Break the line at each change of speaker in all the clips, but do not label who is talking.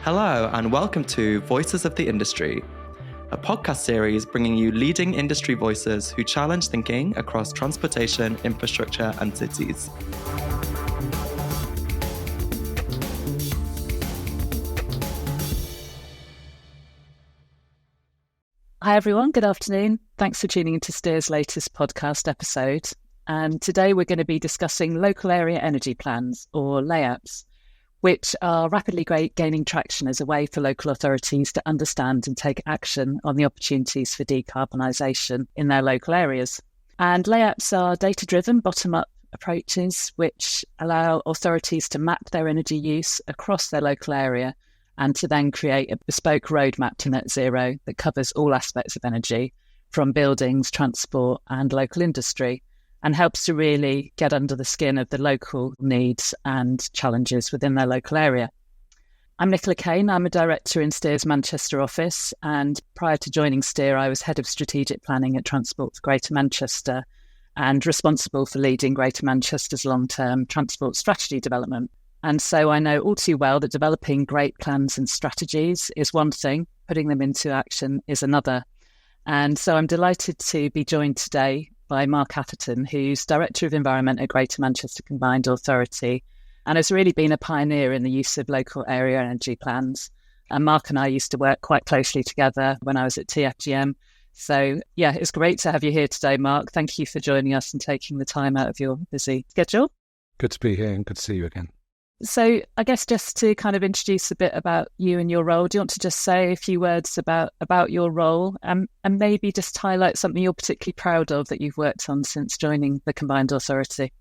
Hello and welcome to Voices of the Industry, a podcast series bringing you leading industry voices who challenge thinking across transportation, infrastructure and cities.
Hi everyone, good afternoon. Thanks for tuning into Steer's latest podcast episode. And today we're going to be discussing local area energy plans, or LAEPs, which are rapidly gaining traction as a way for local authorities to understand and take action on the opportunities for decarbonisation in their local areas. And LAEPs are data-driven, bottom-up approaches which allow authorities to map their energy use across their local area and to then create a bespoke roadmap to net zero that covers all aspects of energy, from buildings, transport and local industry, and helps to really get under the skin of the local needs and challenges within their local area. I'm Nicola Kane. I'm a director in Steer's Manchester office, and prior to joining Steer, I was head of strategic planning at Transport for Greater Manchester and responsible for leading Greater Manchester's long-term transport strategy development. And so I know all too well that developing great plans and strategies is one thing, putting them into action is another. And so I'm delighted to be joined today by Mark Atherton, who's Director of Environment at Greater Manchester Combined Authority and has really been a pioneer in the use of local area energy plans. And Mark and I used to work quite closely together when I was at TFGM. So yeah, it's great to have you here today, Mark. Thank you for joining us and taking the time out of your busy schedule.
Good to be here and good to see you again.
So I guess just to kind of introduce a bit about you and your role, do you want to just say a few words about your role and maybe just highlight something you're particularly proud of that you've worked on since joining the Combined Authority?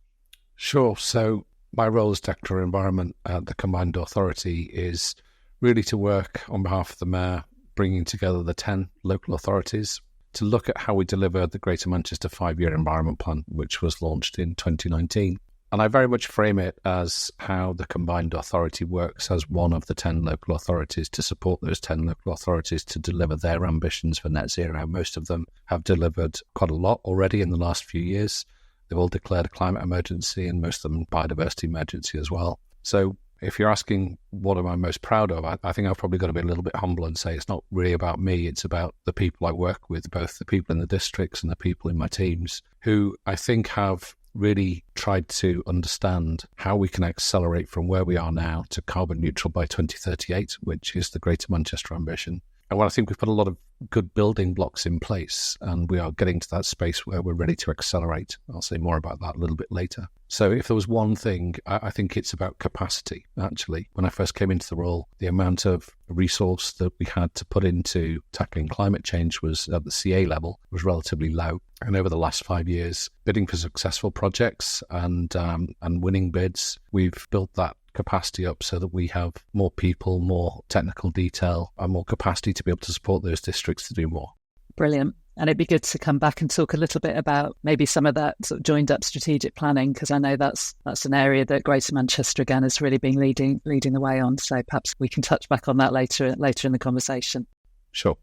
Sure. So my role as Director of Environment at the Combined Authority is really to work on behalf of the Mayor, bringing together the 10 local authorities to look at how we deliver the Greater Manchester 5-year Environment Plan, which was launched in 2019. And I very much frame it as how the Combined Authority works as one of the 10 local authorities to support those 10 local authorities to deliver their ambitions for net zero. Most of them have delivered quite a lot already in the last few years. They've all declared a climate emergency and most of them biodiversity emergency as well. So if you're asking what am I most proud of, I think I've probably got to be a little bit humble and say it's not really about me. It's about the people I work with, both the people in the districts and the people in my teams, who I think have really tried to understand how we can accelerate from where we are now to carbon neutral by 2038, which is the Greater Manchester ambition. And I think we've put a lot of good building blocks in place and we are getting to that space where we're ready to accelerate. I'll say more about that a little bit later. So if there was one thing, I think it's about capacity, actually. When I first came into the role, the amount of resource that we had to put into tackling climate change was at the CA level was relatively low. And over the last 5 years, bidding for successful projects and winning bids, we've built that capacity up so that we have more people, more technical detail and more capacity to be able to support those districts to do more.
Brilliant. And it'd be good to come back and talk a little bit about maybe some of that sort of joined up strategic planning, because I know that's an area that Greater Manchester again has really been leading the way on. So perhaps we can touch back on that later in the conversation.
Sure.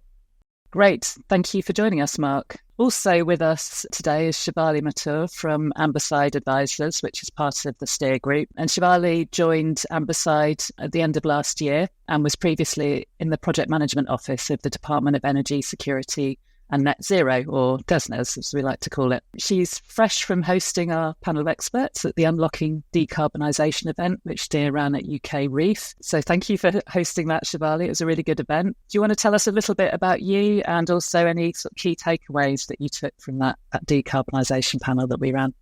Great. Thank you for joining us, Mark. Also with us today is Shivali Mathur from Amberside Advisors, which is part of the Steer Group. And Shivali joined Amberside at the end of last year and was previously in the Project Management Office of the Department of Energy Security and Net Zero, or DESNZ, as we like to call it. She's fresh from hosting our panel of experts at the Unlocking Decarbonisation event, which Steer ran at UK Reef. So thank you for hosting that, Shivali. It was a really good event. Do you want to tell us a little bit about you and also any sort of key takeaways that you took from that decarbonisation panel that we ran?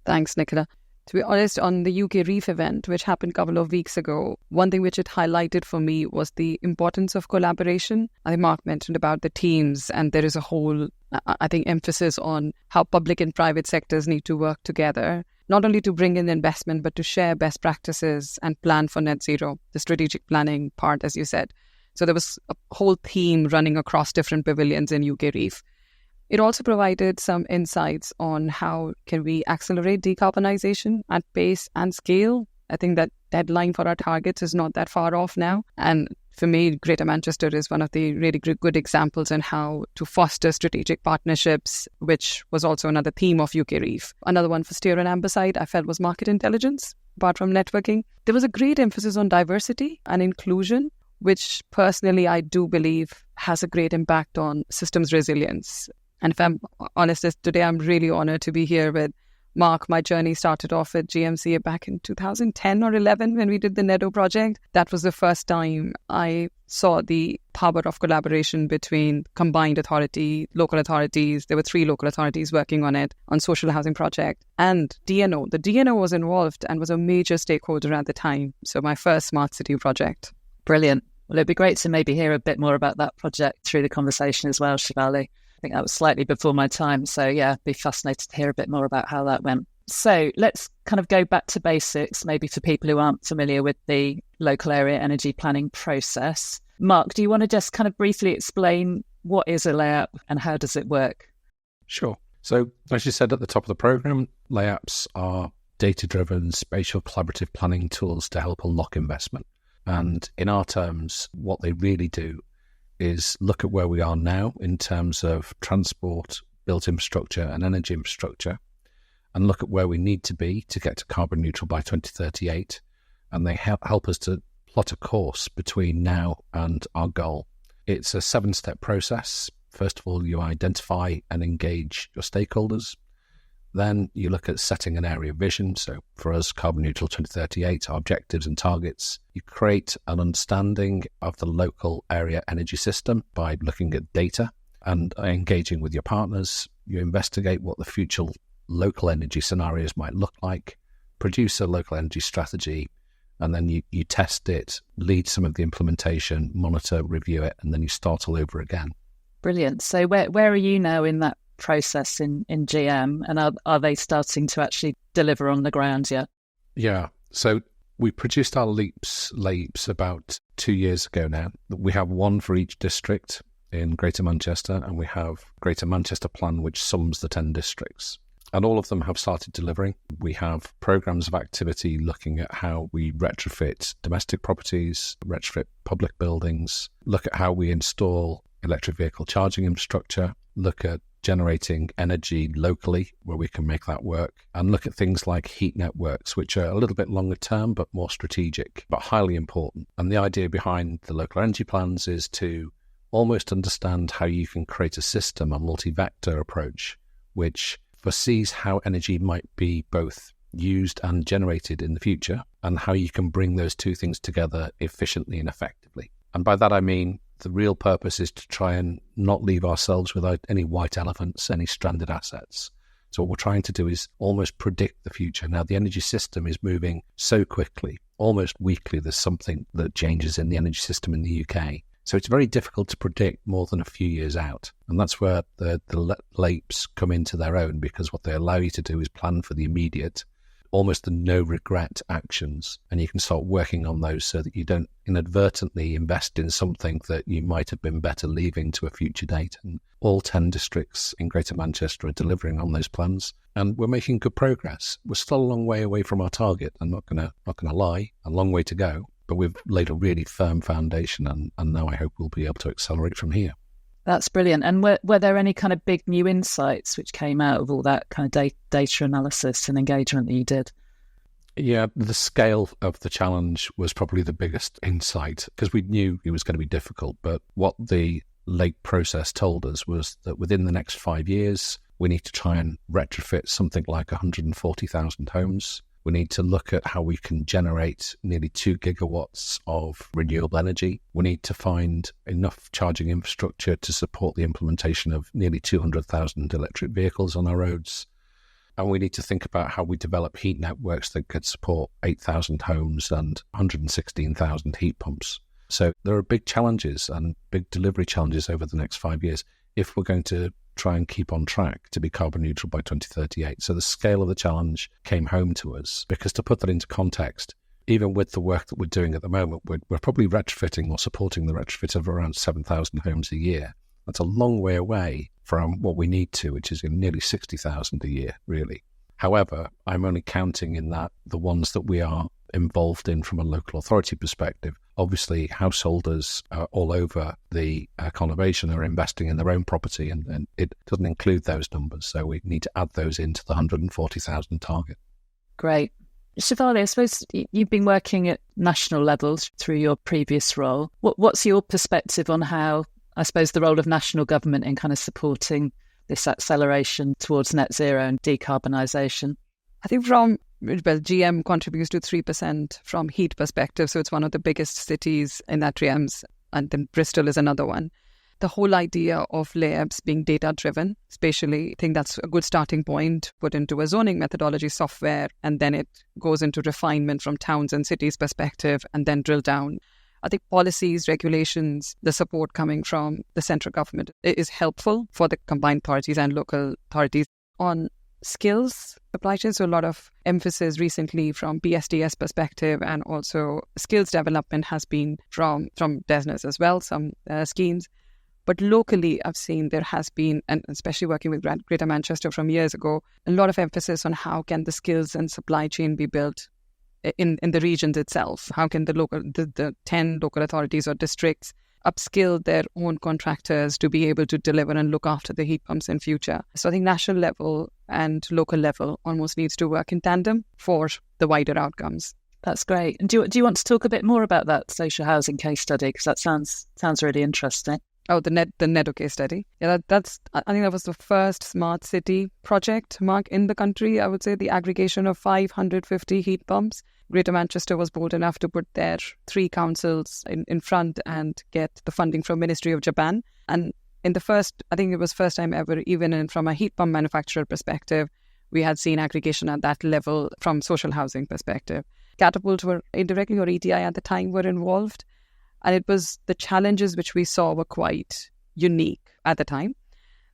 Thanks, Nicola. To be honest, on the UK Reef event, which happened a couple of weeks ago, one thing which it highlighted for me was the importance of collaboration. I think Mark mentioned about the teams, and there is a whole, I think, emphasis on how public and private sectors need to work together, not only to bring in investment, but to share best practices and plan for net zero, the strategic planning part, as you said. So there was a whole theme running across different pavilions in UK Reef. It also provided some insights on how can we accelerate decarbonisation at pace and scale. I think that deadline for our targets is not that far off now. And for me, Greater Manchester is one of the really good examples on how to foster strategic partnerships, which was also another theme of UK Reef. Another one for Steer and Amberside I felt was market intelligence. Apart from networking, there was a great emphasis on diversity and inclusion, which personally I do believe has a great impact on systems resilience. And if I'm honest, today I'm really honored to be here with Mark. My journey started off at GMCA back in 2010 or 11 when we did the NEDO project. That was the first time I saw the power of collaboration between combined authority, local authorities. There were 3 local authorities working on it, on social housing project, and DNO. The DNO was involved and was a major stakeholder at the time. So my first smart city project.
Brilliant. Well, it'd be great to maybe hear a bit more about that project through the conversation as well, Shivali. I think that was slightly before my time. So yeah, be fascinated to hear a bit more about how that went. So let's kind of go back to basics, maybe for people who aren't familiar with the local area energy planning process. Mark, do you want to just kind of briefly explain what is a LAEP and how does it work?
Sure. So as you said at the top of the programme, LAEPs are data-driven spatial collaborative planning tools to help unlock investment. And in our terms, what they really do is look at where we are now in terms of transport, built infrastructure and energy infrastructure, and look at where we need to be to get to carbon neutral by 2038. And they help us to plot a course between now and our goal. It's a 7-step process. First of all, you identify and engage your stakeholders. Then you look at setting an area vision. So for us, carbon neutral 2038, our objectives and targets. You create an understanding of the local area energy system by looking at data and engaging with your partners. You investigate what the future local energy scenarios might look like, produce a local energy strategy, and then you test it, lead some of the implementation, monitor, review it, and then you start all over again.
Brilliant. So where are you now in that process in GM, and are they starting to actually deliver on the ground yet?
Yeah, so we produced our LAEPs about 2 years ago now. We have one for each district in Greater Manchester, and we have Greater Manchester Plan, which sums the 10 districts. And all of them have started delivering. We have programs of activity looking at how we retrofit domestic properties, retrofit public buildings, look at how we install electric vehicle charging infrastructure, look at generating energy locally where we can make that work, and look at things like heat networks, which are a little bit longer term but more strategic, but highly important. And the idea behind the local energy plans is to almost understand how you can create a system, a multi-vector approach, which foresees how energy might be both used and generated in the future, and how you can bring those two things together efficiently and effectively. And by that I mean the real purpose is to try and not leave ourselves without any white elephants, any stranded assets. So what we're trying to do is almost predict the future. Now, the energy system is moving so quickly. Almost weekly, there's something that changes in the energy system in the UK. So it's very difficult to predict more than a few years out. And that's where the LAEPs come into their own, because what they allow you to do is plan for the immediate, almost the no-regret actions. And you can start working on those so that you don't inadvertently invest in something that you might have been better leaving to a future date. And all 10 districts in Greater Manchester are delivering on those plans. And we're making good progress. We're still a long way away from our target. I'm not gonna lie, a long way to go. But we've laid a really firm foundation, and now I hope we'll be able to accelerate from here.
That's brilliant. And were there any kind of big new insights which came out of all that kind of data analysis and engagement that you did?
Yeah, the scale of the challenge was probably the biggest insight, because we knew it was going to be difficult. But what the LAEP process told us was that within the next 5 years, we need to try and retrofit something like 140,000 homes. We need to look at how we can generate nearly 2 gigawatts of renewable energy. We need to find enough charging infrastructure to support the implementation of nearly 200,000 electric vehicles on our roads. And we need to think about how we develop heat networks that could support 8,000 homes and 116,000 heat pumps. So there are big challenges and big delivery challenges over the next 5 years if we're going to try and keep on track to be carbon neutral by 2038. So the scale of the challenge came home to us, because to put that into context, even with the work that we're doing at the moment, we're probably retrofitting or supporting the retrofit of around 7,000 homes a year. That's a long way away from what we need to, which is nearly 60,000 a year, really. However, I'm only counting in that the ones that we are involved in from a local authority perspective. Obviously, householders all over the conurbation are investing in their own property, and it doesn't include those numbers. So we need to add those into the 140,000 target.
Great. Shivali, I suppose you've been working at national levels through your previous role. What's your perspective on how, I suppose, the role of national government in kind of supporting this acceleration towards net zero and decarbonisation?
I think GM contributes to 3% from heat perspective, so it's one of the biggest cities in that realms, and then Bristol is another one. The whole idea of LAEPs being data-driven, spatially, I think that's a good starting point, put into a zoning methodology software, and then it goes into refinement from towns and cities perspective, and then drill down. I think policies, regulations, the support coming from the central government is helpful for the combined authorities and local authorities. On skills supply chain, so a lot of emphasis recently from PSDS perspective, and also skills development has been from DESNES as well, some schemes. But locally, I've seen there has been, and especially working with Greater Manchester from years ago, a lot of emphasis on how can the skills and supply chain be built in the regions itself. How can the 10 local authorities or districts upskill their own contractors to be able to deliver and look after the heat pumps in future? So I think national level and local level almost needs to work in tandem for the wider outcomes.
That's great. And do you want to talk a bit more about that social housing case study? Because that sounds really interesting.
Oh, the Nedo case study. Yeah, I think that was the first smart city project, Mark, in the country. I would say the aggregation of 550 heat pumps. Greater Manchester was bold enough to put their 3 councils in front and get the funding from Ministry of Japan. And in the first, I think it was first time ever, even from a heat pump manufacturer perspective, we had seen aggregation at that level from social housing perspective. Catapult were indirectly, or ETI at the time, were involved. And it was the challenges which we saw were quite unique at the time.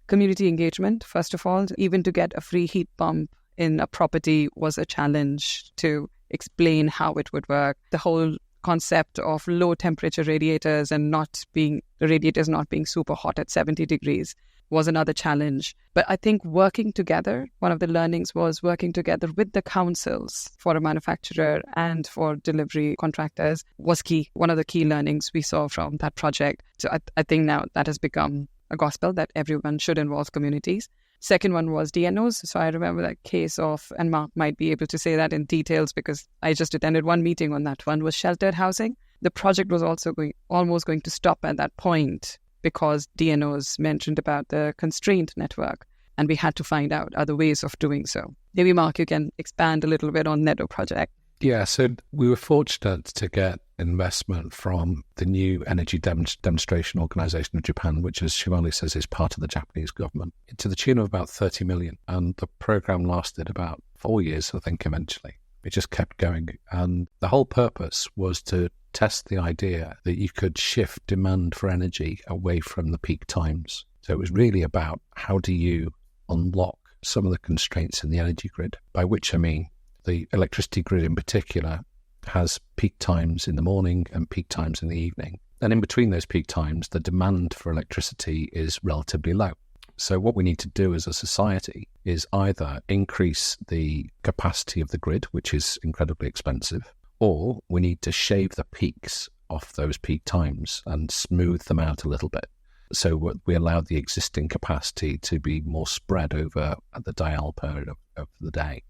Community engagement, first of all, even to get a free heat pump in a property was a challenge to explain how it would work. The whole concept of low temperature radiators and the radiators not being super hot at 70 degrees was another challenge. But I think working together, one of the learnings was working together with the councils for a manufacturer and for delivery contractors was key. One of the key learnings we saw from that project. So I think now that has become a gospel that everyone should involve communities. Second one was DNOs. So I remember that case of, and Mark might be able to say that in details because I just attended one meeting on that one, was sheltered housing. The project was also almost going to stop at that point because DNOs mentioned about the constraint network, and we had to find out other ways of doing so. Maybe, Mark, you can expand a little bit on Nedo project.
Yeah, so we were fortunate to get investment from the new energy demonstration organisation of Japan, which, as Shivali says, is part of the Japanese government, to the tune of about 30 million. And the programme lasted about 4 years, I think, eventually. It just kept going. And the whole purpose was to test the idea that you could shift demand for energy away from the peak times. So it was really about how do you unlock some of the constraints in the energy grid, by which I mean the electricity grid in particular has peak times in the morning and peak times in the evening. And in between those peak times, the demand for electricity is relatively low. So what we need to do as a society is either increase the capacity of the grid, which is incredibly expensive, or we need to shave the peaks off those peak times and smooth them out a little bit. So we allow the existing capacity to be more spread over the dial period of the day.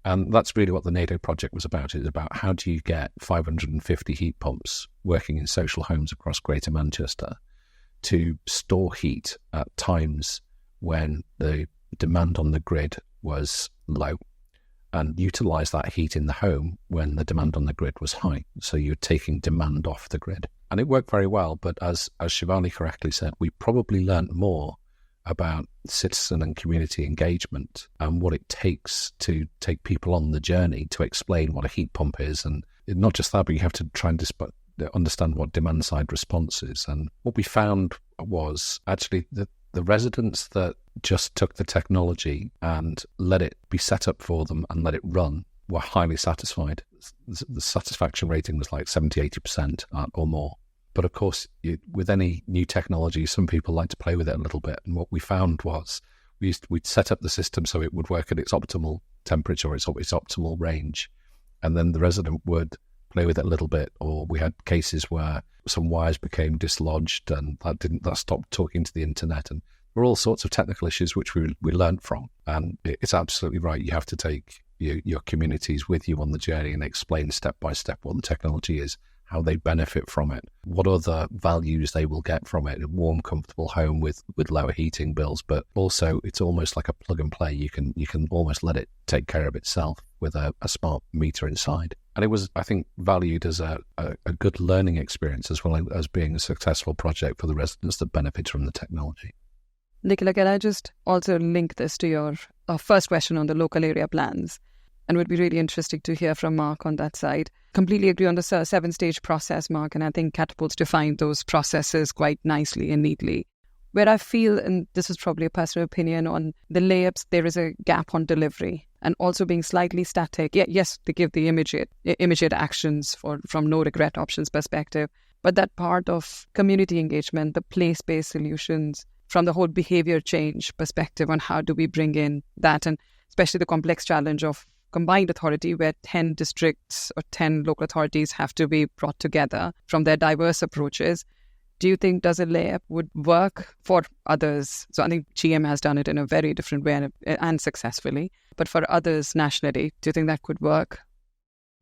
And that's really what the Nedo project was about. It's about how do you get 550 heat pumps working in social homes across Greater Manchester to store heat at times when the demand on the grid was low, and utilise that heat in the home when the demand on the grid was high. So you're taking demand off the grid. And it worked very well, but as Shivali correctly said, we probably learnt more about citizen and community engagement and what it takes to take people on the journey to explain what a heat pump is. And not just that, but you have to try and understand what demand side response is. And what we found was actually the residents that just took the technology and let it be set up for them and let it run were highly satisfied. The satisfaction rating was like 70-80% or more. But of course, with any new technology, some people like to play with it a little bit. And what we found was we'd set up the system so it would work at its optimal temperature or its optimal range. And then the resident would play with it a little bit, or we had cases where some wires became dislodged and that stopped talking to the internet. And there were all sorts of technical issues which we learned from. And it's absolutely right. You have to take your communities with you on the journey and explain step by step what the technology is, how they benefit from it, what other values they will get from it, a warm, comfortable home with lower heating bills, but also it's almost like a plug and play. You can almost let it take care of itself with a smart meter inside. And it was, I think, valued as a good learning experience as well as being a successful project for the residents that benefit from the technology.
Nicola, can I just also link this to your first question on the local area plans? And it would be really interesting to hear from Mark on that side. Completely agree on the 7-stage process, Mark, and I think Catapult's defined those processes quite nicely and neatly. Where I feel, and this is probably a personal opinion, on the LAEPs, there is a gap on delivery and also being slightly static. Yes, they give the immediate actions from no regret options perspective, but that part of community engagement, the place-based solutions, from the whole behavior change perspective on how do we bring in that, and especially the complex challenge of combined authority where 10 districts or 10 local authorities have to be brought together from their diverse approaches. Do you think does a LAEP would work for others? So I think GM has done it in a very different way and successfully. But for others nationally, do you think that could work?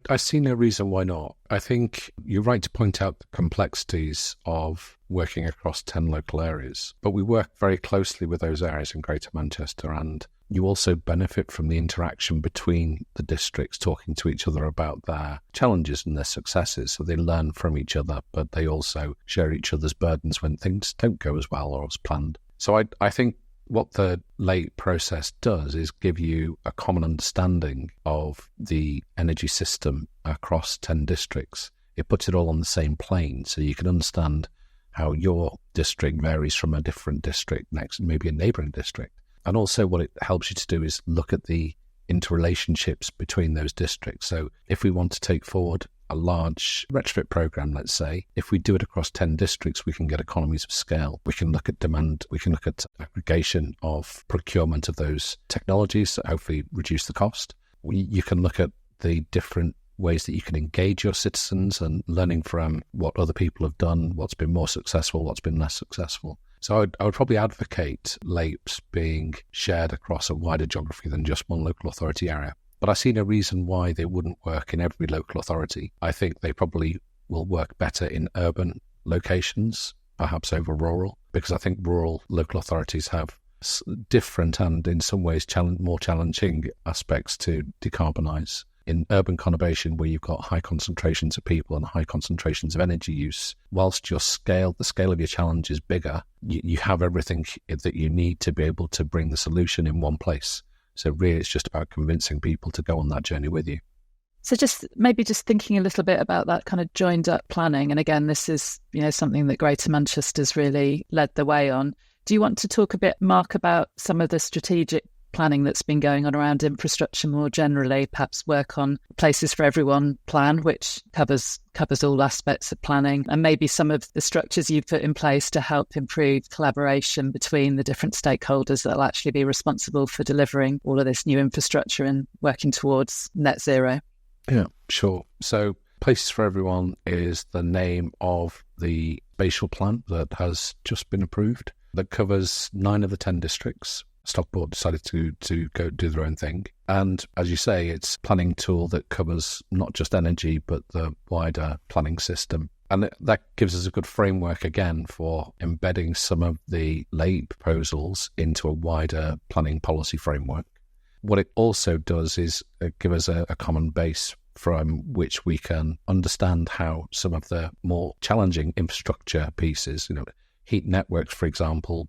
I see no reason why not. I think you're right to point out the complexities of working across 10 local areas, but we work very closely with those areas in Greater Manchester, and you also benefit from the interaction between the districts talking to each other about their challenges and their successes. So they learn from each other, but they also share each other's burdens when things don't go as well or as planned. So I think what the LAEP process does is give you a common understanding of the energy system across 10 districts. It puts it all on the same plane, so you can understand how your district varies from a different district next, maybe a neighbouring district. And also what it helps you to do is look at the interrelationships between those districts. So if we want to take forward a large retrofit program, let's say, if we do it across 10 districts, we can get economies of scale. We can look at demand. We can look at aggregation of procurement of those technologies to hopefully reduce the cost. You can look at the different ways that you can engage your citizens and learning from what other people have done, what's been more successful, what's been less successful. So I would probably advocate LAEPs being shared across a wider geography than just one local authority area. But I see no reason why they wouldn't work in every local authority. I think they probably will work better in urban locations, perhaps over rural, because I think rural local authorities have different and in some ways more challenging aspects to decarbonise. In urban conurbation, where you've got high concentrations of people and high concentrations of energy use, whilst the scale of your challenge is bigger, you have everything that you need to be able to bring the solution in one place. So really, it's just about convincing people to go on that journey with you.
So just thinking a little bit about that kind of joined up planning. And again, this is, something that Greater Manchester's really led the way on. Do you want to talk a bit, Mark, about some of the strategic planning that's been going on around infrastructure more generally, perhaps work on Places for Everyone plan, which covers all aspects of planning, and maybe some of the structures you've put in place to help improve collaboration between the different stakeholders that will actually be responsible for delivering all of this new infrastructure and working towards net zero?
Yeah, sure. So Places for Everyone is the name of the spatial plan that has just been approved that covers 9 of the 10 districts. Stockport decided to go do their own thing. And as you say, it's a planning tool that covers not just energy, but the wider planning system. And that gives us a good framework, again, for embedding some of the LAEP proposals into a wider planning policy framework. What it also does is give us a common base from which we can understand how some of the more challenging infrastructure pieces, heat networks, for example,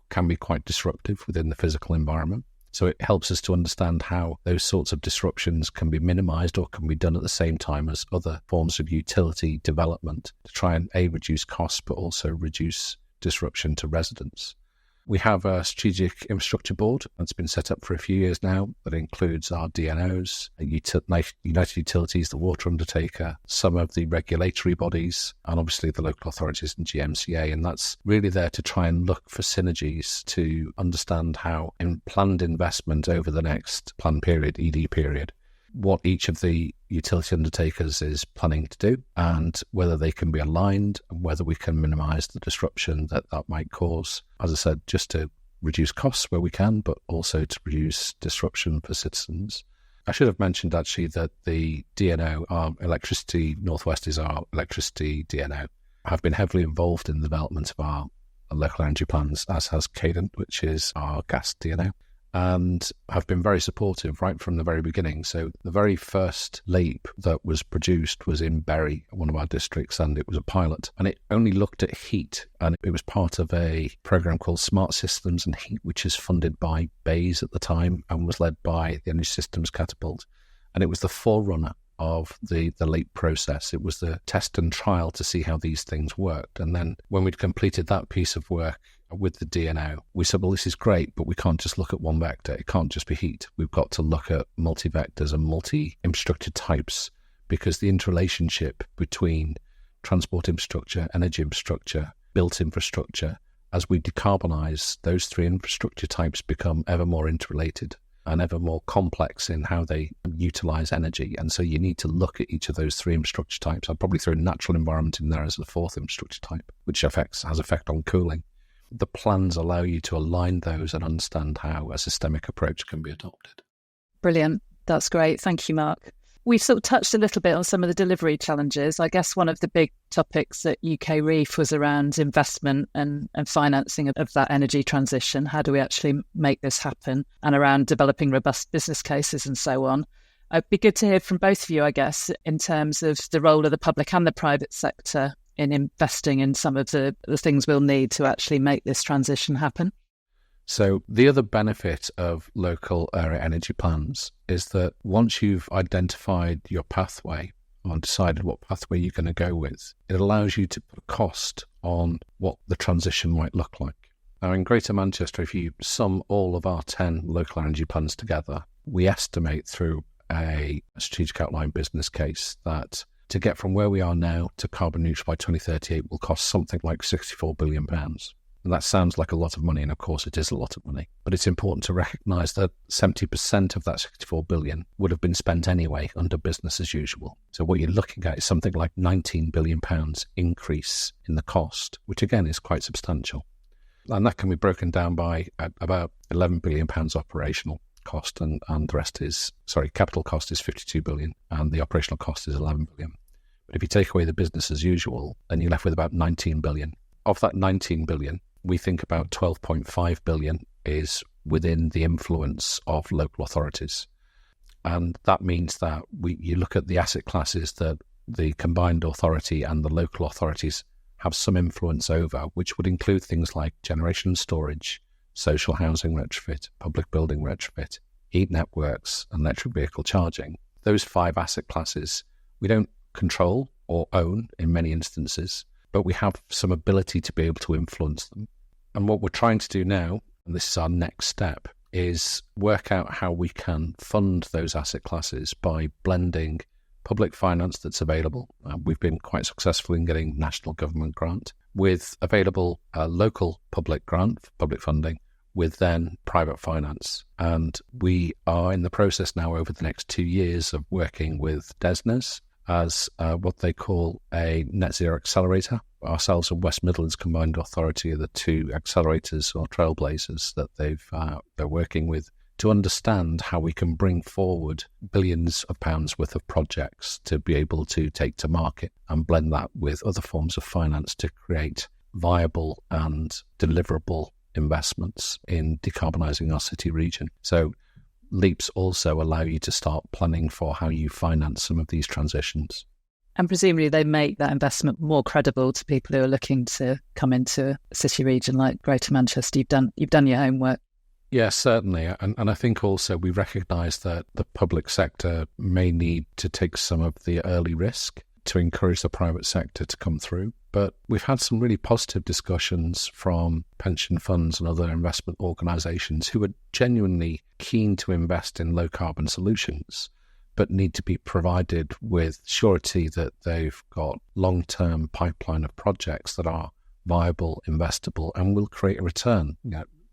can be quite disruptive within the physical environment. So it helps us to understand how those sorts of disruptions can be minimised or can be done at the same time as other forms of utility development to try and reduce costs, but also reduce disruption to residents. We have a strategic infrastructure board that's been set up for a few years now that includes our DNOs, United Utilities, the water undertaker, some of the regulatory bodies, and obviously the local authorities and GMCA. And that's really there to try and look for synergies to understand how in planned investment over the next plan period, ED period, what each of the utility undertakers is planning to do and whether they can be aligned and whether we can minimise the disruption that might cause. As I said, just to reduce costs where we can, but also to reduce disruption for citizens. I should have mentioned actually that the DNO, our Electricity Northwest is our electricity DNO, have been heavily involved in the development of our local energy plans, as has Cadent, which is our gas DNO, and have been very supportive right from the very beginning. So the very first LAEP that was produced was in Bury, one of our districts, and it was a pilot. And it only looked at heat, and it was part of a program called Smart Systems and Heat, which is funded by BEIS at the time and was led by the Energy Systems Catapult. And it was the forerunner of the LAEP process. It was the test and trial to see how these things worked. And then when we'd completed that piece of work with the DNO, we said, well, this is great, but we can't just look at one vector. It can't just be heat. We've got to look at multi-vectors and multi-infrastructure types, because the interrelationship between transport infrastructure, energy infrastructure, built infrastructure, as we decarbonise, those three infrastructure types become ever more interrelated and ever more complex in how they utilise energy. And so you need to look at each of those three infrastructure types. I'd probably throw natural environment in there as the fourth infrastructure type, which has effect on cooling. The plans allow you to align those and understand how a systemic approach can be adopted.
Brilliant. That's great. Thank you, Mark. We've sort of touched a little bit on some of the delivery challenges. I guess one of the big topics at UK REEF was around investment and financing of that energy transition. How do we actually make this happen? And around developing robust business cases and so on. It'd be good to hear from both of you, I guess, in terms of the role of the public and the private sector in investing in some of the things we'll need to actually make this transition happen.
So the other benefit of local area energy plans is that once you've identified your pathway or decided what pathway you're going to go with, it allows you to put a cost on what the transition might look like. Now, in Greater Manchester, if you sum all of our 10 local energy plans together, we estimate through a strategic outline business case that to get from where we are now to carbon neutral by 2038 will cost something like £64 billion. And that sounds like a lot of money, and of course it is a lot of money. But it's important to recognise that 70% of that 64 billion would have been spent anyway under business as usual. So what you're looking at is something like £19 billion increase in the cost, which again is quite substantial. And that can be broken down by about £11 billion operational cost, and the rest is, capital cost is 52 billion and the operational cost is 11 billion. But if you take away the business as usual, then you're left with about 19 billion. Of that 19 billion, we think about 12.5 billion is within the influence of local authorities. And that means that you look at the asset classes that the combined authority and the local authorities have some influence over, which would include things like generation and storage, social housing retrofit, public building retrofit, heat networks, and electric vehicle charging. Those 5 asset classes we don't control or own in many instances, but we have some ability to be able to influence them. And what we're trying to do now, and this is our next step, is work out how we can fund those asset classes by blending public finance that's available. We've been quite successful in getting national government grant with available local public grant, public funding, with then private finance. And we are in the process now over the next 2 years of working with DESNZ as what they call a net zero accelerator. Ourselves and West Midlands Combined Authority are the 2 accelerators or trailblazers that they're working with to understand how we can bring forward billions of pounds worth of projects to be able to take to market and blend that with other forms of finance to create viable and deliverable investments in decarbonising our city region. So LEAPs also allow you to start planning for how you finance some of these transitions.
And presumably they make that investment more credible to people who are looking to come into a city region like Greater Manchester. You've done your homework.
Yes, certainly. And I think also we recognise that the public sector may need to take some of the early risk to encourage the private sector to come through. But we've had some really positive discussions from pension funds and other investment organisations who are genuinely keen to invest in low carbon solutions, but need to be provided with surety that they've got long-term pipeline of projects that are viable, investable, and will create a return.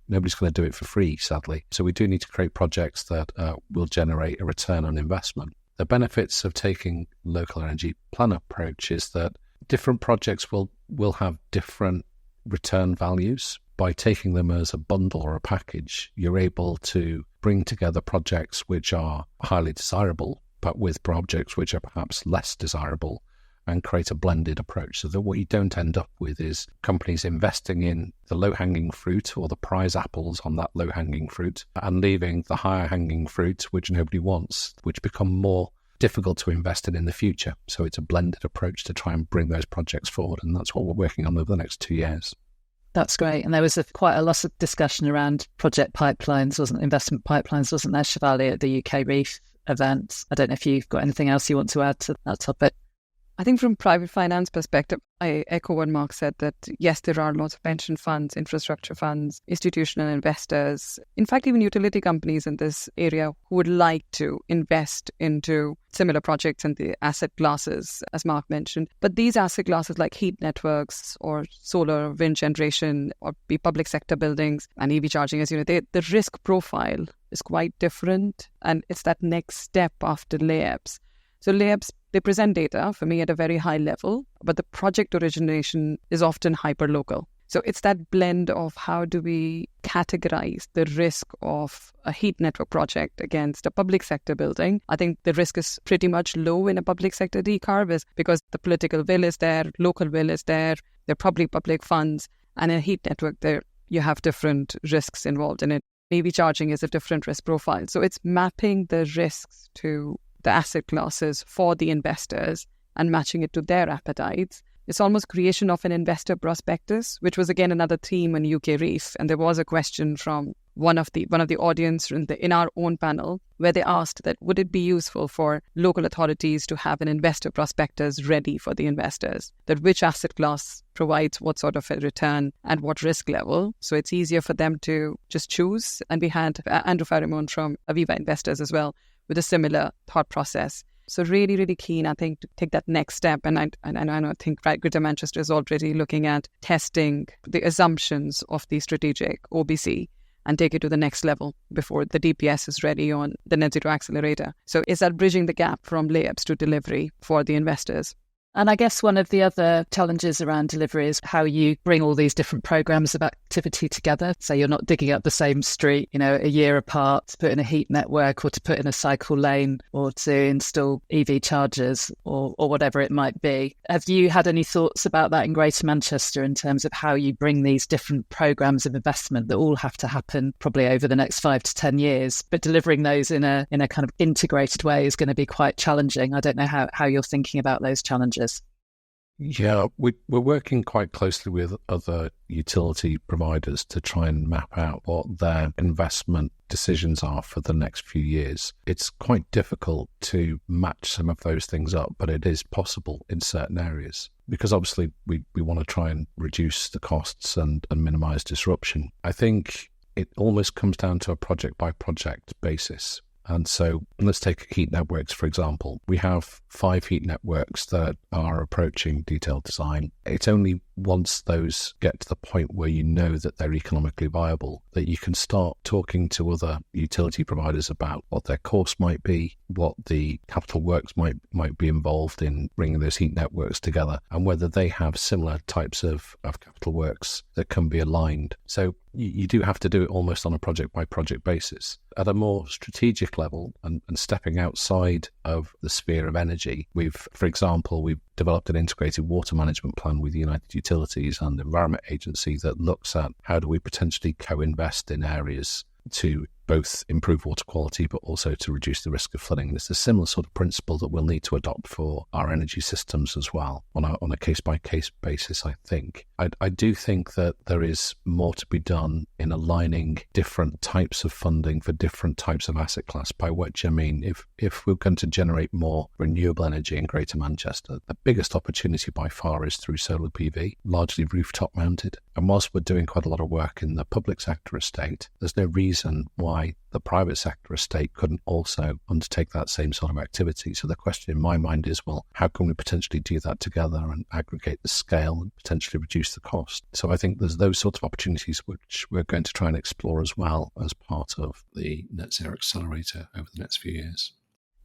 Nobody's going to do it for free, sadly. So we do need to create projects that will generate a return on investment. The benefits of taking local energy plan approach is that different projects will have different return values. By taking them as a bundle or a package, you're able to bring together projects which are highly desirable, but with projects which are perhaps less desirable, and create a blended approach so that what you don't end up with is companies investing in the low-hanging fruit or the prize apples on that low-hanging fruit and leaving the higher-hanging fruit, which nobody wants, which become more difficult to invest in the future. So it's a blended approach to try and bring those projects forward, and that's what we're working on over the next 2 years.
That's great. And there was quite a lot of discussion around project pipelines, investment pipelines, wasn't there, Shivali, at the UK REEF event? I don't know if you've got anything else you want to add to that topic.
I think from private finance perspective, I echo what Mark said, that yes, there are lots of pension funds, infrastructure funds, institutional investors, in fact, even utility companies in this area who would like to invest into similar projects in the asset classes, as Mark mentioned. But these asset classes like heat networks or solar, wind generation, or be public sector buildings and EV charging, as you know, the risk profile is quite different. And it's that next step after LAEPs. So LAEPs, they present data for me at a very high level, but the project origination is often hyper-local. So it's that blend of how do we categorize the risk of a heat network project against a public sector building. I think the risk is pretty much low in a public sector decarb because the political will is there, local will is there, there are probably public funds, and in a heat network there you have different risks involved in it. EV charging is a different risk profile. So it's mapping the risks to the asset classes for the investors and matching it to their appetites. It's almost creation of an investor prospectus, which was again another theme in UK REEF. And there was a question from one of the audience in our own panel where they asked that would it be useful for local authorities to have an investor prospectus ready for the investors, that which asset class provides what sort of a return and what risk level. So it's easier for them to just choose. And we had Andrew Farimon from Aviva Investors as well, with a similar thought process. So really, really keen, I think, to take that next step. And I think Greater Manchester is already looking at testing the assumptions of the strategic OBC and take it to the next level before the DPS is ready on the Net Zero Accelerator. So is that bridging the gap from LAEPs to delivery for the investors?
And I guess one of the other challenges around delivery is how you bring all these different programs of activity together. So you're not digging up the same street, a year apart to put in a heat network or to put in a cycle lane or to install EV chargers or whatever it might be. Have you had any thoughts about that in Greater Manchester in terms of how you bring these different programs of investment that all have to happen probably over the next 5 to 10 years, but delivering those in a kind of integrated way is going to be quite challenging. I don't know how you're thinking about those challenges.
Yeah, we're working quite closely with other utility providers to try and map out what their investment decisions are for the next few years. It's quite difficult to match some of those things up, but it is possible in certain areas because obviously we want to try and reduce the costs and minimise disruption. I think it almost comes down to a project-by-project basis. And so let's take heat networks, for example. We have 5 heat networks that are approaching detailed design. It's only once those get to the point where you know that they're economically viable that you can start talking to other utility providers about what their cost might be, what the capital works might be involved in bringing those heat networks together, and whether they have similar types of capital works that can be aligned. So you do have to do it almost on a project-by-project basis. At a more strategic level and stepping outside of the sphere of energy, we've developed an integrated water management plan with United Utilities and the Environment Agency that looks at how do we potentially co-invest in areas to both improve water quality but also to reduce the risk of flooding. It's a similar sort of principle that we'll need to adopt for our energy systems as well on a case-by-case basis, I think. I do think that there is more to be done in aligning different types of funding for different types of asset class, by which I mean if we're going to generate more renewable energy in Greater Manchester, the biggest opportunity by far is through solar PV, largely rooftop mounted. And whilst we're doing quite a lot of work in the public sector estate, there's no reason why the private sector estate couldn't also undertake that same sort of activity. So the question in my mind is, well, how can we potentially do that together and aggregate the scale and potentially reduce the cost? So I think there's those sorts of opportunities which we're going to try and explore as well as part of the Net Zero Accelerator over the next few years.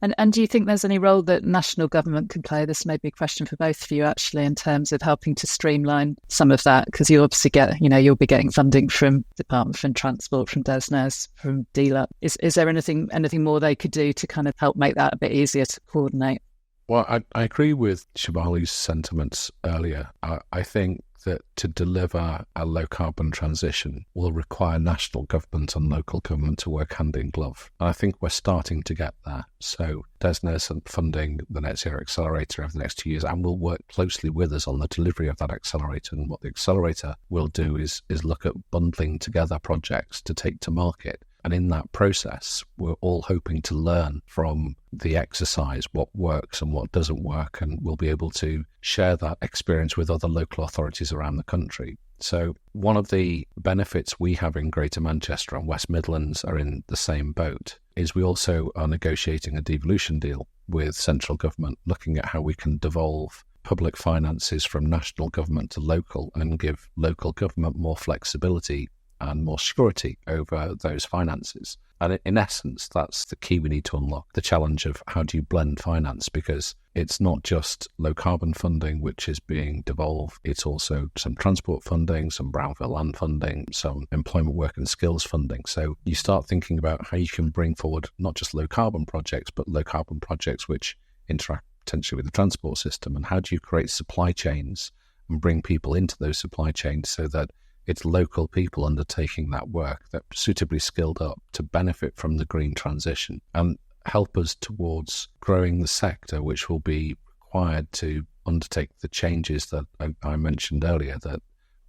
And do you think there's any role that national government can play? This may be a question for both of you, actually, in terms of helping to streamline some of that, because you obviously you'll be getting funding from Department for Transport, from DESNZ, from DLUP. Is there anything more they could do to kind of help make that a bit easier to coordinate?
Well, I agree with Shivali's sentiments earlier. I think that to deliver a low-carbon transition will require national government and local government to work hand in glove. And I think we're starting to get that. So DESNZ funding the Net Zero Accelerator over the next 2 years and will work closely with us on the delivery of that accelerator. And what the accelerator will do is look at bundling together projects to take to market. And in that process, we're all hoping to learn from the exercise what works and what doesn't work, and we'll be able to share that experience with other local authorities around the country. So one of the benefits we have in Greater Manchester and West Midlands are in the same boat is we also are negotiating a devolution deal with central government, looking at how we can devolve public finances from national government to local and give local government more flexibility and more security over those finances. And in essence, that's the key we need to unlock, the challenge of how do you blend finance, because it's not just low carbon funding which is being devolved, it's also some transport funding, some brownfield land funding, some employment work and skills funding. So you start thinking about how you can bring forward not just low carbon projects, but low carbon projects which interact potentially with the transport system, and how do you create supply chains and bring people into those supply chains so that it's local people undertaking that work that are suitably skilled up to benefit from the green transition and help us towards growing the sector, which will be required to undertake the changes that I mentioned earlier, that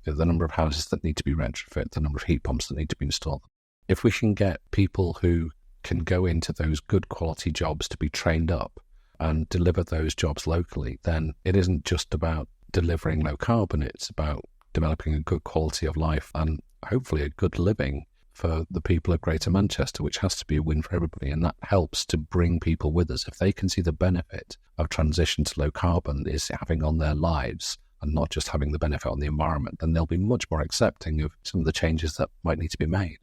the number of houses that need to be retrofit, the number of heat pumps that need to be installed. If we can get people who can go into those good quality jobs to be trained up and deliver those jobs locally, then it isn't just about delivering low carbon, it's about developing a good quality of life and hopefully a good living for the people of Greater Manchester, which has to be a win for everybody. And that helps to bring people with us. If they can see the benefit of transition to low carbon is having on their lives and not just having the benefit on the environment, then they'll be much more accepting of some of the changes that might need to be made.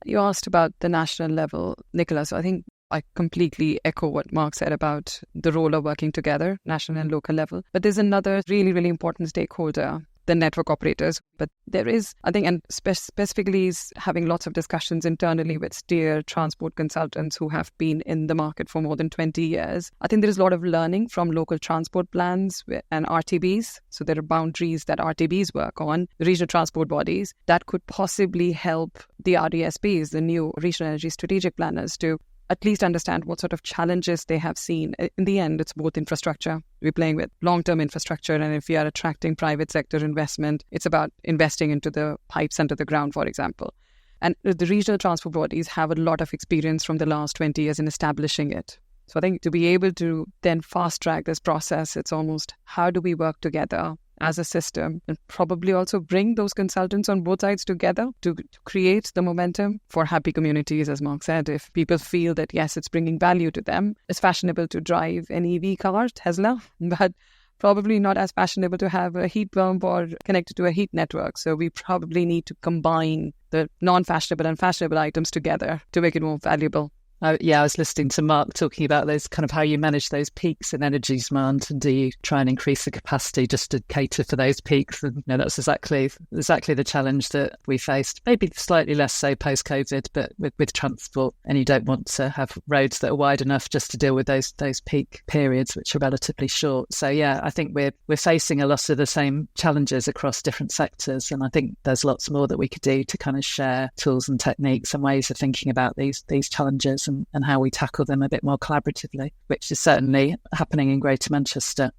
You asked about the national level, Nicola. So I think I completely echo what Mark said about the role of working together, national and local level. But there's another really, really important stakeholder, the network operators. But there is, I think, and specifically is having lots of discussions internally with Steer transport consultants who have been in the market for more than 20 years. I think there is a lot of learning from local transport plans and RTBs. So there are boundaries that RTBs work on, the regional transport bodies, that could possibly help the RESPs, the new regional energy strategic planners, to at least understand what sort of challenges they have seen. In the end, it's both infrastructure. We're playing with long-term infrastructure, and if we are attracting private sector investment, it's about investing into the pipes under the ground, for example. And the regional transport bodies have a lot of experience from the last 20 years in establishing it. So I think to be able to then fast-track this process, it's almost how do we work together as a system, and probably also bring those consultants on both sides together to create the momentum for happy communities, as Mark said. If people feel that, yes, it's bringing value to them, it's fashionable to drive an EV car, Tesla, but probably not as fashionable to have a heat pump or connected to a heat network. So we probably need to combine the non-fashionable and fashionable items together to make it more valuable.
I was listening to Mark talking about those kind of how you manage those peaks in energy demand, and do you try and increase the capacity just to cater for those peaks? And that's exactly the challenge that we faced. Maybe slightly less so post-COVID, but with transport, and you don't want to have roads that are wide enough just to deal with those peak periods, which are relatively short. So I think we're facing a lot of the same challenges across different sectors, and I think there's lots more that we could do to kind of share tools and techniques and ways of thinking about these challenges and how we tackle them a bit more collaboratively, which is certainly happening in Greater Manchester.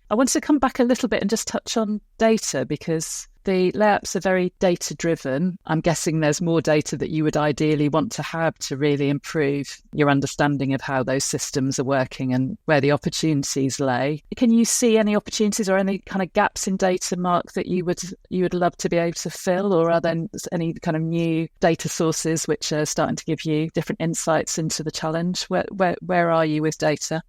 I want to come back a little bit and just touch on data, because the LAEPs are very data-driven. I'm guessing there's more data that you would ideally want to have to really improve your understanding of how those systems are working and where the opportunities lay. Can you see any opportunities or any kind of gaps in data, Mark, that you would love to be able to fill, or are there any kind of new data sources which are starting to give you different insights into the challenge? Where are you with data?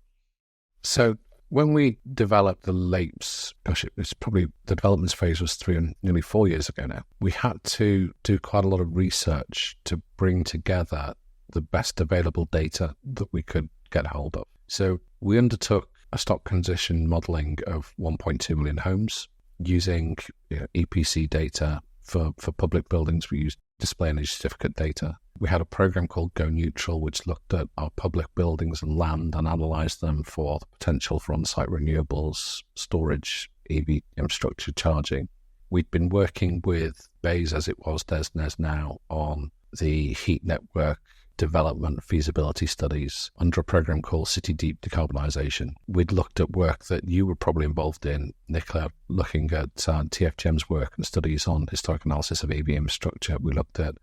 So when we developed the LAEPs, it's probably the development phase was nearly 4 years ago now. We had to do quite a lot of research to bring together the best available data that we could get hold of. So we undertook a stock transition modelling of 1.2 million homes using EPC data. For public buildings, we used display energy certificate data. We had a program called Go Neutral, which looked at our public buildings and land and analysed them for the potential for on-site renewables, storage, EV infrastructure, charging. We'd been working with BEIS, as it was DESNZ now, on the heat network development feasibility studies under a program called City Deep Decarbonisation. We'd looked at work that you were probably involved in, Nicola, looking at TFGEM's work and studies on historic analysis of EV infrastructure. We looked at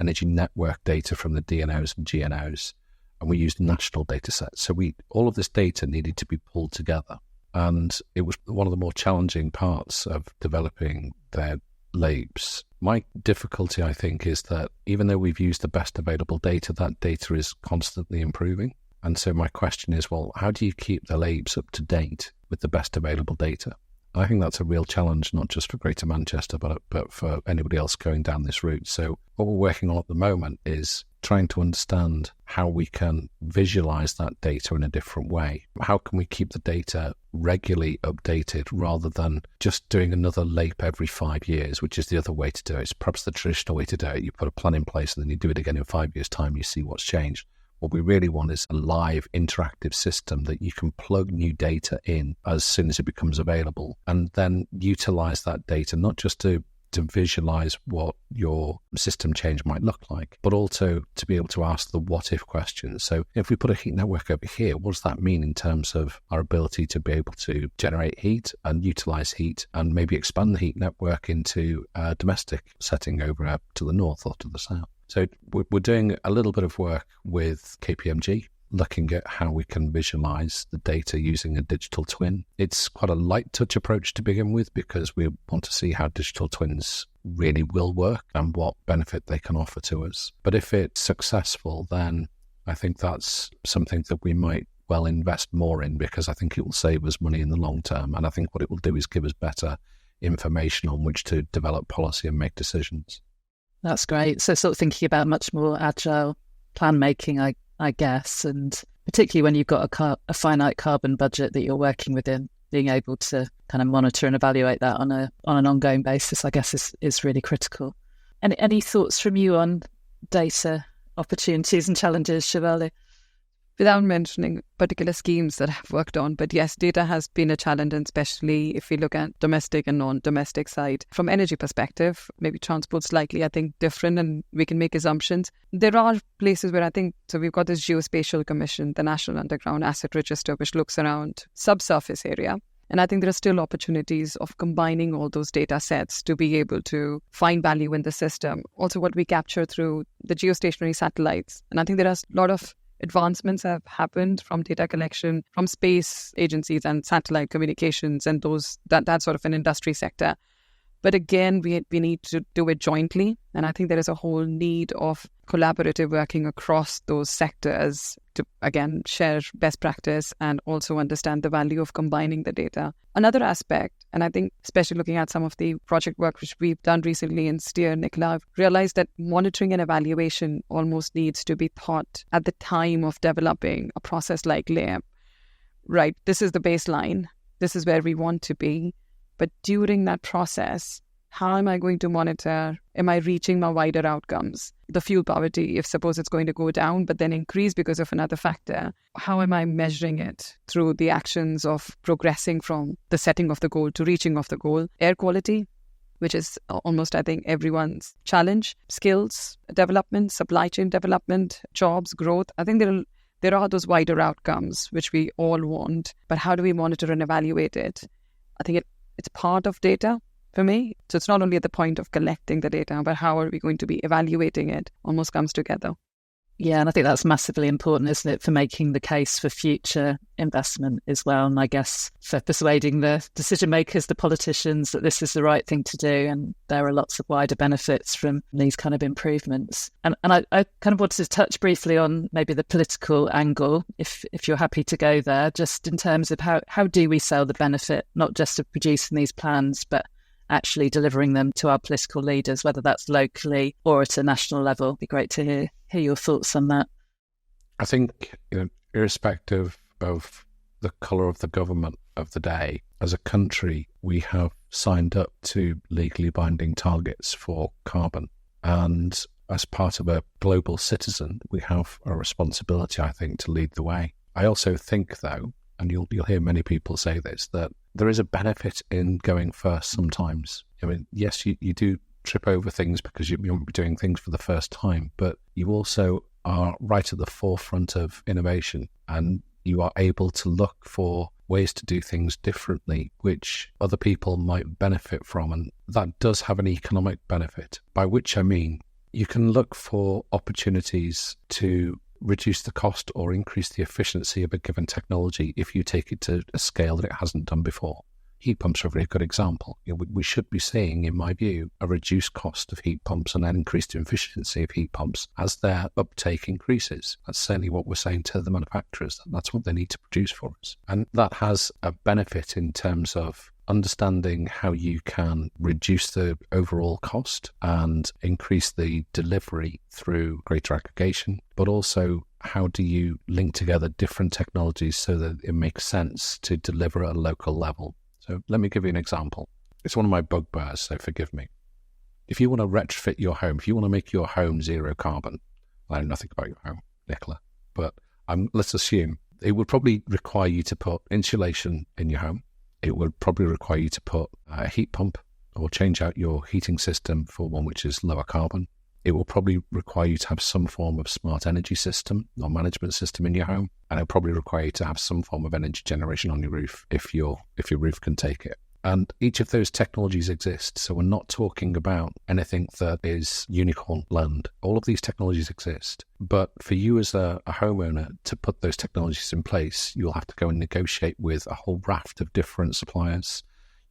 energy network data from the DNOs and GNOs, and we used national data sets. So all of this data needed to be pulled together. And it was one of the more challenging parts of developing their LAEPs. My difficulty, I think, is that even though we've used the best available data, that data is constantly improving. And so my question is, well, how do you keep the LAEPs up to date with the best available data? I think that's a real challenge, not just for Greater Manchester, but for anybody else going down this route. So what we're working on at the moment is trying to understand how we can visualize that data in a different way. How can we keep the data regularly updated rather than just doing another LAEP every 5 years, which is the other way to do it. It's perhaps the traditional way to do it. You put a plan in place and then you do it again in 5 years' time, you see what's changed. What we really want is a live interactive system that you can plug new data in as soon as it becomes available and then utilize that data, not just to visualize what your system change might look like, but also to be able to ask the what if questions. So if we put a heat network over here, what does that mean in terms of our ability to be able to generate heat and utilize heat and maybe expand the heat network into a domestic setting over to the north or to the south? So we're doing a little bit of work with KPMG, looking at how we can visualize the data using a digital twin. It's quite a light touch approach to begin with because we want to see how digital twins really will work and what benefit they can offer to us. But if it's successful, then I think that's something that we might well invest more in because I think it will save us money in the long term. And I think what it will do is give us better information on which to develop policy and make decisions.
That's great. So sort of thinking about much more agile plan making, I guess, and particularly when you've got a finite carbon budget that you're working within, being able to kind of monitor and evaluate that on an ongoing basis, I guess is really critical. Any thoughts from you on data opportunities and challenges, Shivali?
Without mentioning particular schemes that I've worked on, but yes, data has been a challenge, and especially if we look at domestic and non-domestic side. From energy perspective, maybe transport slightly, I think, different, and we can make assumptions. There are places where I think, so we've got this Geospatial Commission, the National Underground Asset Register, which looks around subsurface area. And I think there are still opportunities of combining all those data sets to be able to find value in the system. Also, what we capture through the geostationary satellites. And I think there are a lot of advancements have happened from data collection from space agencies and satellite communications and that sort of an industry sector. But again, we need to do it jointly. And I think there is a whole need of collaborative working across those sectors to, again, share best practice and also understand the value of combining the data. Another aspect, and I think especially looking at some of the project work which we've done recently in Steer, Nicola, I've realized that monitoring and evaluation almost needs to be thought at the time of developing a process like LAEP. Right, this is the baseline. This is where we want to be. But during that process, how am I going to monitor? Am I reaching my wider outcomes? The fuel poverty, if suppose it's going to go down, but then increase because of another factor, how am I measuring it through the actions of progressing from the setting of the goal to reaching of the goal? Air quality, which is almost, I think, everyone's challenge. Skills development, supply chain development, jobs, growth. I think there are those wider outcomes which we all want, but how do we monitor and evaluate it? I think it's part of data for me. So it's not only at the point of collecting the data, but how are we going to be evaluating it almost comes together.
Yeah, and I think that's massively important, isn't it, for making the case for future investment as well. And I guess for persuading the decision makers, the politicians, that this is the right thing to do. And there are lots of wider benefits from these kind of improvements. And I kind of wanted to touch briefly on maybe the political angle, if you're happy to go there, just in terms of how do we sell the benefit, not just of producing these plans, but actually delivering them to our political leaders, whether that's locally or at a national level. It'd be great to hear your thoughts on that.
I think irrespective of the colour of the government of the day, as a country, we have signed up to legally binding targets for carbon. And as part of a global citizen, we have a responsibility, I think, to lead the way. I also think, though, and you'll hear many people say this, that there is a benefit in going first sometimes. I mean, yes, you do trip over things because you won't be doing things for the first time, but you also are right at the forefront of innovation, and you are able to look for ways to do things differently, which other people might benefit from. And that does have an economic benefit, by which I mean you can look for opportunities to reduce the cost or increase the efficiency of a given technology if you take it to a scale that it hasn't done before. Heat pumps are a very good example. We should be seeing, in my view, a reduced cost of heat pumps and an increased efficiency of heat pumps as their uptake increases. That's certainly what we're saying to the manufacturers. That's what they need to produce for us. And that has a benefit in terms of understanding how you can reduce the overall cost and increase the delivery through greater aggregation, but also how do you link together different technologies so that it makes sense to deliver at a local level. So let me give you an example. It's one of my bugbears, so forgive me. If you want to retrofit your home, if you want to make your home zero carbon, I know nothing about your home, Nicola, but let's assume it would probably require you to put insulation in your home. It would probably require you to put a heat pump or change out your heating system for one which is lower carbon. It will probably require you to have some form of smart energy system or management system in your home. And it'll probably require you to have some form of energy generation on your roof if your roof can take it. And each of those technologies exist. So we're not talking about anything that is unicorn land. All of these technologies exist. But for you as a homeowner to put those technologies in place, you'll have to go and negotiate with a whole raft of different suppliers.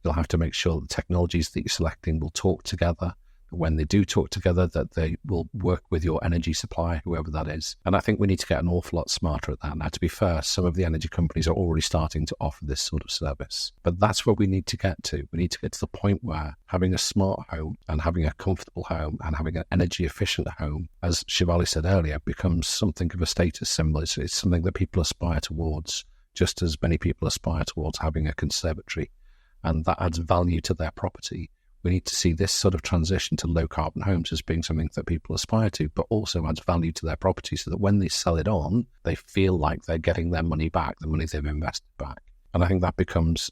You'll have to make sure the technologies that you're selecting will talk together. When they do talk together, that they will work with your energy supplier, whoever that is. And I think we need to get an awful lot smarter at that. Now, to be fair, some of the energy companies are already starting to offer this sort of service. But that's where we need to get to. We need to get to the point where having a smart home and having a comfortable home and having an energy efficient home, as Shivali said earlier, becomes something of a status symbol. It's something that people aspire towards, just as many people aspire towards having a conservatory. And that adds value to their property. We need to see this sort of transition to low carbon homes as being something that people aspire to, but also adds value to their property so that when they sell it on, they feel like they're getting their money back, the money they've invested back. And I think that becomes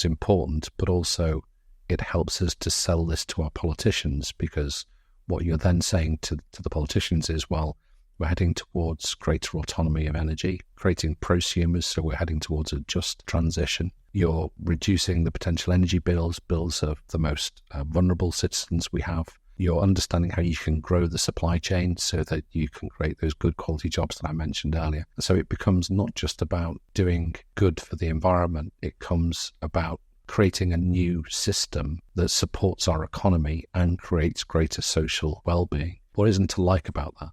important, but also it helps us to sell this to our politicians, because what you're then saying to the politicians is, well, we're heading towards greater autonomy of energy, creating prosumers, so we're heading towards a just transition. You're reducing the potential energy bills of the most vulnerable citizens we have. You're understanding how you can grow the supply chain so that you can create those good quality jobs that I mentioned earlier. So it becomes not just about doing good for the environment, it comes about creating a new system that supports our economy and creates greater social well-being. What isn't to like about that?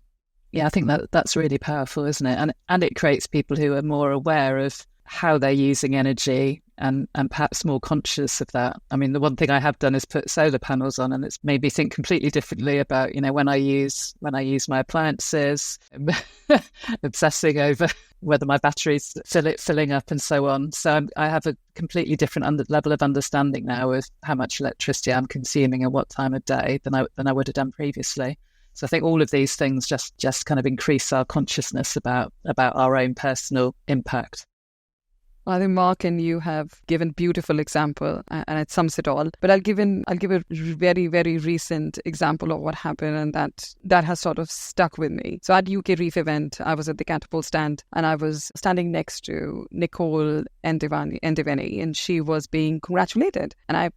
Yeah, I think that's really powerful, isn't it? And it creates people who are more aware of how they're using energy and perhaps more conscious of that. I mean, the one thing I have done is put solar panels on, and it's made me think completely differently about, when I use my appliances, obsessing over whether my batteries filling up and so on. So I have a completely different level of understanding now of how much electricity I'm consuming and what time of day than I would have done previously. So I think all of these things just kind of increase our consciousness about our own personal impact.
I think Mark and you have given beautiful example, and it sums it all. But I'll give a very, very recent example of what happened, and that has sort of stuck with me. So at UK Reef event, I was at the Catapult stand, and I was standing next to Nicole Endiveni, and she was being congratulated. And I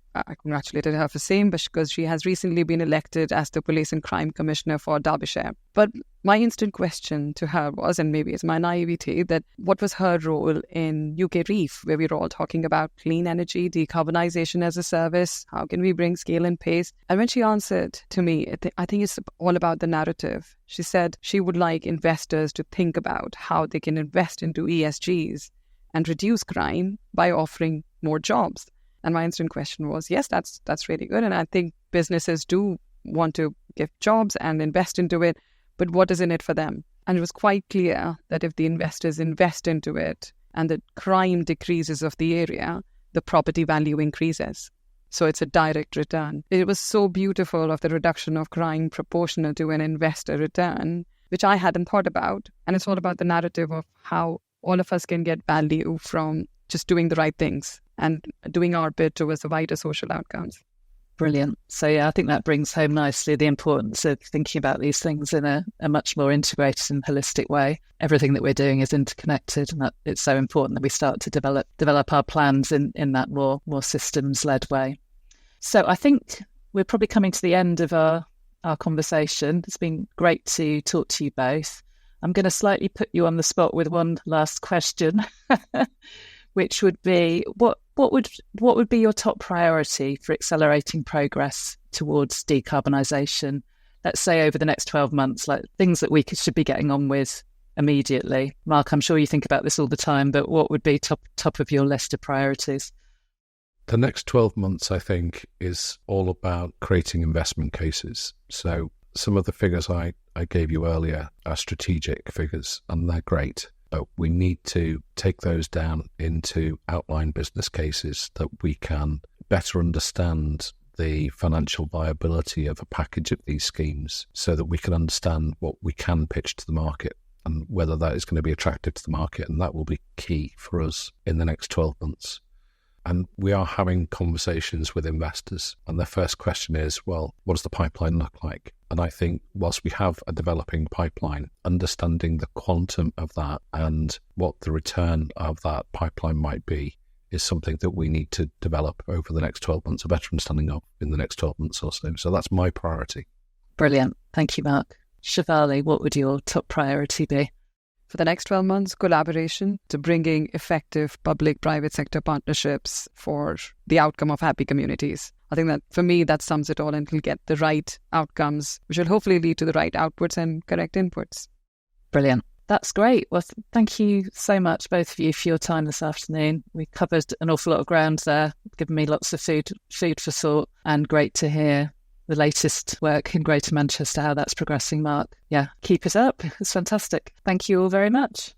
congratulated her for same, because she has recently been elected as the Police and Crime Commissioner for Derbyshire. But my instant question to her was, and maybe it's my naivety, that what was her role in UK Reef, where we were all talking about clean energy, decarbonisation as a service, how can we bring scale and pace? And when she answered to me, I think it's all about the narrative. She said she would like investors to think about how they can invest into ESGs and reduce crime by offering more jobs. And my instant question was, yes, that's really good. And I think businesses do want to give jobs and invest into it. But what is in it for them? And it was quite clear that if the investors invest into it and the crime decreases of the area, the property value increases. So it's a direct return. It was so beautiful of the reduction of crime proportional to an investor return, which I hadn't thought about. And it's all about the narrative of how all of us can get value from just doing the right things and doing our bit towards the wider social outcomes.
Brilliant. So yeah, I think that brings home nicely the importance of thinking about these things in a much more integrated and holistic way. Everything that we're doing is interconnected, and that it's so important that we start to develop our plans in that more systems-led way. So I think we're probably coming to the end of our conversation. It's been great to talk to you both. I'm going to slightly put you on the spot with one last question, which would be what would be your top priority for accelerating progress towards decarbonisation? Let's say over the next 12 months, like things that we should be getting on with immediately. Mark, I'm sure you think about this all the time, but what would be top of your list of priorities?
The next 12 months, I think, is all about creating investment cases. So some of the figures I gave you earlier are strategic figures, and they're great. But we need to take those down into outline business cases that we can better understand the financial viability of a package of these schemes so that we can understand what we can pitch to the market and whether that is going to be attractive to the market. And that will be key for us in the next 12 months. And we are having conversations with investors. And their first question is, well, what does the pipeline look like? And I think whilst we have a developing pipeline, understanding the quantum of that and what the return of that pipeline might be is something that we need to develop over the next 12 months, a better understanding of in the next 12 months or so. So that's my priority.
Brilliant. Thank you, Mark. Shivali, what would your top priority be?
For the next 12 months, collaboration to bringing effective public-private sector partnerships for the outcome of happy communities. I think that for me, that sums it all, and we'll get the right outcomes, which will hopefully lead to the right outputs and correct inputs.
Brilliant. That's great. Well, thank you so much, both of you, for your time this afternoon. We covered an awful lot of ground there, given me lots of food for thought, and great to hear the latest work in Greater Manchester, how that's progressing, Mark. Yeah, keep it up. It's fantastic. Thank you all very much.